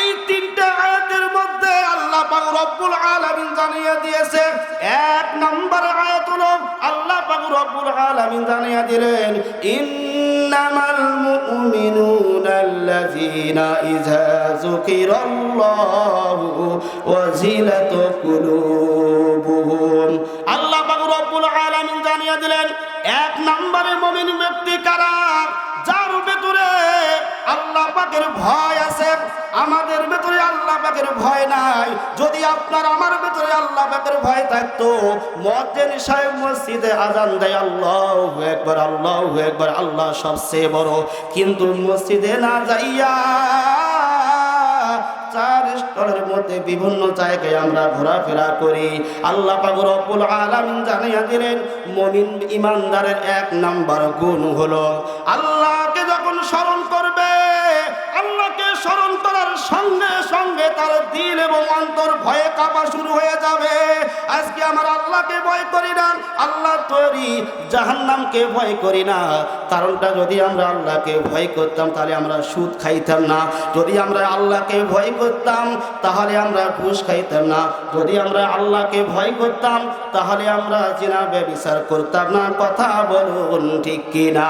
এই তিনটা আয়াতের মধ্যে আল্লাহ পাক রব্বুল আলামিন জানিয়ে দিয়েছে। এক নম্বর আয়াত হলো আল্লাহ পাক রব্বুল আলামিন জানিয়ে দিলেন, ইন্নামাল মুমিনুনা আল্লাযীনা ইযা যুকিরাল্লাহু ওয়াজিলাত কুলুবুহুম। আল্লাহ পাক রব্বুল আলামিন জানিয়ে দিলেন, এক নম্বরে মুমিন ব্যক্তি কারা? যার ভেতরে আল্লাহ পাকের ভয় আছে। আমাদের ভেতরে আল্লাহ পাকের ভয় নাই। যদি আপনার আমার ভেতরে আল্লাহ পাকের ভয় থাকতো, মুয়াজ্জিন সাহেব মসজিদে আযান দেয় আল্লাহু আকবার আল্লাহু আকবার, আল্লাহ সবচেয়ে বড়, কিন্তু মসজিদে না যাইয়া চার স্তরের মধ্যে বিভিন্ন জায়গায় আমরা ঘোরাফেরা করি। আল্লাহ পাক রব্বুল আলামিন জানিয়ে দিলেন, মুমিন ইমানদারের এক নাম্বার গুণ হলো আল্লাহকে যখন স্মরণ করবে, আল্লাহকে স্মরণ করার সঙ্গে সঙ্গে তার দিল এবং অন্তর ভয়ে কাঁপা শুরু হয়ে যাবে। আজকে আমার আল্লাহকে ভয় করি না, আল্লাহ তৈরি, জাহান্নামকে ভয় করি না। কারণটা, যদি আমরা আল্লাহকে ভয় করতাম তাহলে আমরা সুদ খাইতাম না। যদি আমরা আল্লাহকে ভয় করতাম তাহলে আমরা ঘুষ খাইতাম না। যদি আমরা আল্লাহকে ভয় করতাম তাহলে আমরা জিনা ব্যভিচার করতাম না। কথা বলুন ঠিক কিনা?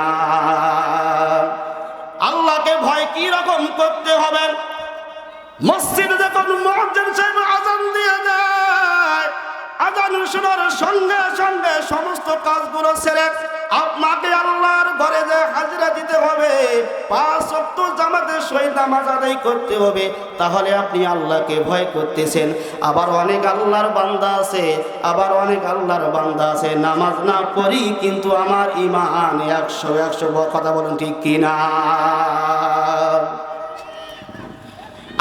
আল্লাহকে ভয় কি রকম করতে হবে? মসজিদে যখন মুয়াজ্জিন সাহেব আযান দিয়ে দেয়, আযান শোনার সঙ্গে সঙ্গে সমস্ত কাজগুলো ছেড়ে আপনাকে আল্লাহর ঘরে যে হাজিরা দিতে হবে, 5 ওয়াক্ত জামাতের সহিত নামাজ আদায় করতে হবে। তাহলে আপনি আল্লাহকে ভয় করতেছেন। আবার অনেক আল্লাহর বান্দা আছে নামাজ না পড়ি কিন্তু আমার ঈমান 100 কথা বলুন ঠিক কিনা?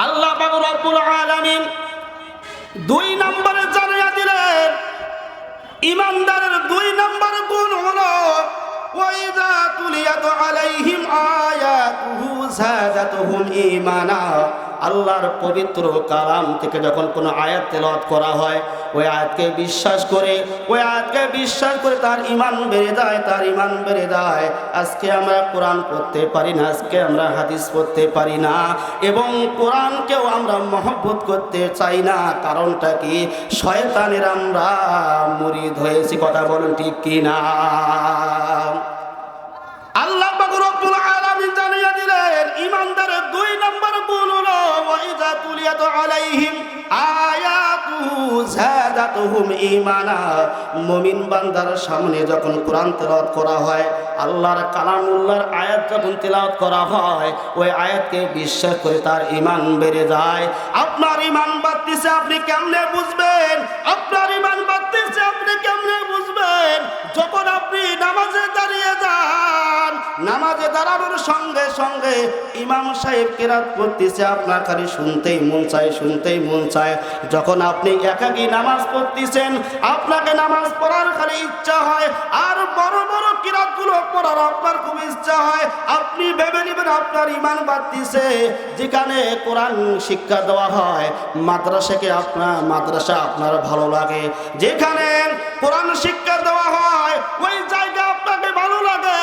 আল্লাহ পাক রব্বুল আলামিন 2 নম্বরে জানিয়ে দিলেন, ইমানদারের 2 নম্বর গুণ হলো ওয়াইযা তুলিয়াত আলাইহিম আয়াতুহু যাদাতুহুম ঈমানা। আল্লাহর পবিত্র কালাম থেকে যখন কোনো আয়াত তেলাওয়াত করা হয়, ওই আয়াতকে বিশ্বাস করে তার ঈমান বেড়ে যায়। আজকে আমরা কোরআন পড়তে পারি না, আজকে আমরা হাদিস পড়তে পারি না, এবং কোরআনকেও আমরা মহব্বত করতে চাই না। কারণটা কি? শয়তানের আমরা মুরিদ হয়েছি। কথা বলুন ঠিক কিনা? আল্লাহ পাক রব্বুল আলামিন জানিয়ে দিলেন, ইমানদারের 2 নম্বর গুণ হলো ওয়াইযা তুলিয়াত আলাইহিম আয়াতুহু যাদাতুহুম ঈমানা। মুমিন বান্দার সামনে যখন কোরআন তেলাওয়াত করা হয়, আল্লাহর কালামুল্লাহর আয়াত যখন তেলাওয়াত করা হয়, ওই আয়াতকে বিশ্বাস করে তার ঈমান বেড়ে যায়। আপনার ঈমান বাড়তেছে আপনি কেমনে বুঝবেন? আপনার ঈমান বাড়তেছে আপনি কেমনে বুঝবেন? যখন আপনি নামাজে দাঁড়িয়ে যান, নামাজে দাঁড়ানোর সঙ্গে সঙ্গে ইমাম সাহেব কেরাত পড়তেছে, আপনার খালি শুনতেই মন চায়। যখন আপনি একাকী নামাজ পড়তেছেন, আপনাকে নামাজ পড়ার খালি ইচ্ছা হয়, আর বড় বড় কিরাতগুলো পড়ার আপনার খুব ইচ্ছা হয়। আপনি ভেবে নেবেন আপনার ঈমান বাড়তেছে। যেখানে কোরআন শিক্ষা দেওয়া হয়, মাদ্রাসা আপনার ভালো লাগে। যেখানে কোরআন শিক্ষা দেওয়া হয়, ওই জায়গা আপনাকে ভালো লাগে।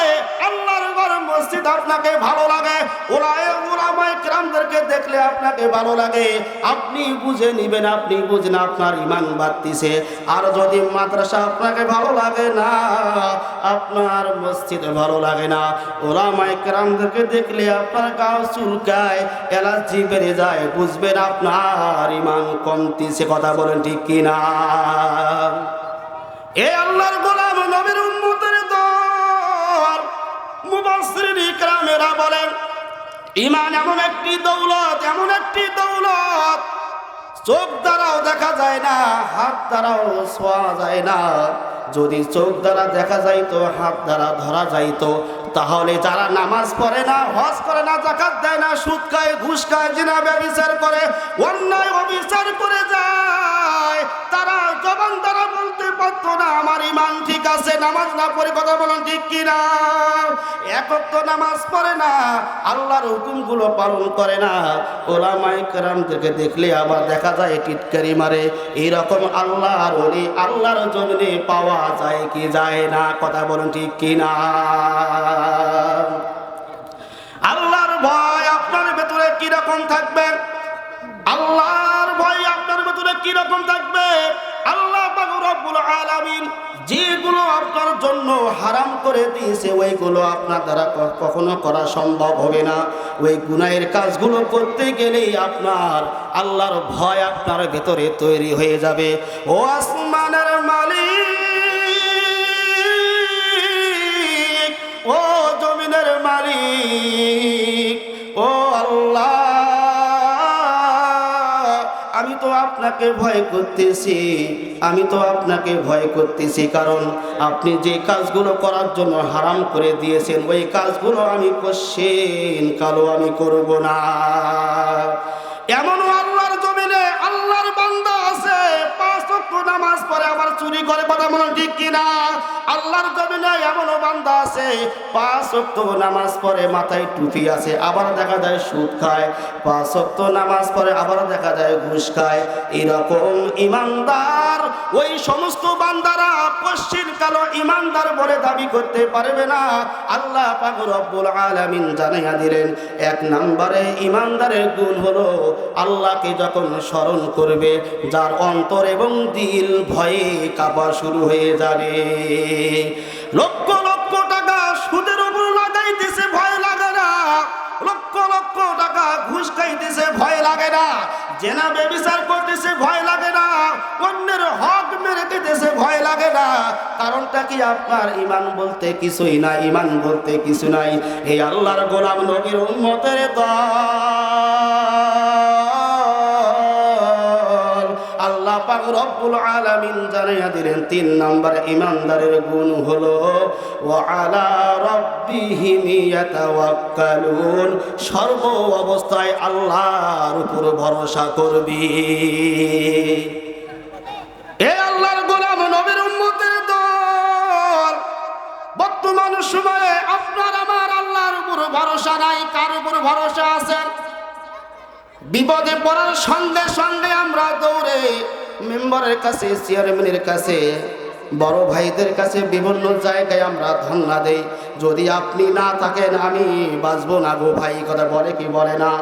আল্লাহর ঘর মসজিদ আপনাকে ভালো লাগে। ওলামায়ে কেরামদেরকে দেখলে আপনাকে ভালো লাগে। আপনি বুঝে নিবেন, আপনি বুঝেন আপনার ঈমান বাড়তেছে। আর যদি মাদ্রাসা আপনাকে ভালো লাগে না, আপনার মসজিদ ভালো লাগে না, ওলামায়ে কেরামদেরকে দেখলে আপনার গা চুলকায়, অ্যালার্জি বেড়ে যায়, বুঝবেন আপনার ঈমান কমতেছে। কথা বলেন ঠিক কিনা? এ আল্লাহর গোলাম নবীর উম্মতের দল, মুফাসসিরিন ইকরামেরা বলেন, ঈমান এমন একটি দৌলত, চোখ দ্বারাও দেখা যায় না, হাত দ্বারাও ছোঁয়া যায় না। যদি চোখ দ্বারা দেখা যাইতো, হাত দ্বারা ধরা যাইতো, তাহলে যারা নামাজ পড়ে না, হজ করে না, যাকাত দেয় না, সুদ খায়, ঘুষ খায়, জিনা ব্যভিচার করে, অন্যায় অবিচার করে যায়, তারা জবান দ্বারা বলতে পারতো না আমার ঈমান ঠিক আছে। নামাজ না পড়ে, কথা বলেন ঠিক কিনা? এক ওয়াক্ত নামাজ পড়ে না, আল্লাহর হুকুমগুলো পালন করে না। ওলামায়ে কেরামদেরকে দেখলে আবার দেখা যায় টিটকারি মারে। এইরকম আল্লাহর ওলি আল্লাহর জমিনে পাওয়া যায় কি যায় না? কথা বলেন ঠিক কিনা? আল্লাহর ভয় আপনার ভেতরে কিরকম থাকবে? কি রকম থাকবে? আল্লাহ পাক রব্বুল আলামিন যেগুলো আপনার জন্য হারাম করে দিয়েছে ওইগুলো আপনার দ্বারা কখনো করা সম্ভব হবে না। ওই গুনাহের কাজগুলো করতে গেলেই আপনার আল্লাহর ভয় আপনার ভেতরে তৈরি হয়ে যাবে। ও আসমানের মালিক, ও জমিনের মালিক, ও আল্লাহ, আমি তো আপনাকে ভয় করতেছি, আমি তো আপনাকে ভয় করতেছি, কারণ আপনি যে কাজগুলো করার জন্য হারাম করে দিয়েছেন ওই কাজগুলো আমি কোশ্চেন কালো আমি করব না। এমনও আল্লাহর জমিনে আল্লাহর বান্দা আছে 5 ওয়াক্ত নামাজ পড়ে আবার চুরি করে, কথা বলেন ঠিক কিনা? আল্লাহর জমিনে এমনও বান্দা আছে 5 ওয়াক্ত নামাজ পড়ে, মাথায় টুপি আছে, আবার দেখা যায় সুদ খায়, 5 ওয়াক্ত নামাজ পড়ে আবার দেখা যায় ঘুষ খায়। এরকম ইমানদার ওই সমস্ত বান্দারা কোশ্চেন কালো ইমানদার বলে দাবি করতে পারবে না। আল্লাহ পাক রব্বুল আলামিন জানাইয়া দিলেন 1 নম্বরে ইমানদারের গুণ হলো আল্লাহকে যখন স্মরণ করবে যার অন্তর এবং দিল ভয়ে কাঁপা শুরু হয়ে যাবে। লক্ষ লক্ষ টাকা সুদের উপর লাগাইতেছে ভয় লাগে না, লক্ষ লক্ষ টাকা ঘুষ খাইতেছে ভয় লাগে না, জেনা ব্যভিচার করতেছে ভয় লাগে না, অন্যের হক মেরে দিতেছে ভয় লাগে না। কারণটা কি? আপনার ঈমান বলতে কিছুই নাই, ঈমান বলতে কিছু নাই। এই আল্লাহর গোলাম নবীর উম্মতের দল আল্লাহ পাক রব্বুল আলামিন জানাইয়া দিলেন 3 নম্বর ইমানদারের গুণ হলো ওয়া আলা রাব্বিহিম ইয়াতাওয়াক্কালুন, সর্ব অবস্থায় আল্লাহর উপর ভরসা করবি। এ আল্লাহর গোলাম নবীর উম্মতের দল, বর্তমান সময়ে আপনার আমার আল্লাহর উপর ভরসা নাই, কার উপর ভরসা আছে? বিপদে পড়ার সঙ্গে সঙ্গে আমরা দৌড়ে মেম্বারের কাছে, চেয়ারম্যানের কাছে, বড় ভাইদের কাছে, বিভিন্ন জায়গায় আমরা ধন্না দেই। যদি আপনি না থাকেন আমি বাঁচবো না গো ভাই, কথা বলে কি বলে না?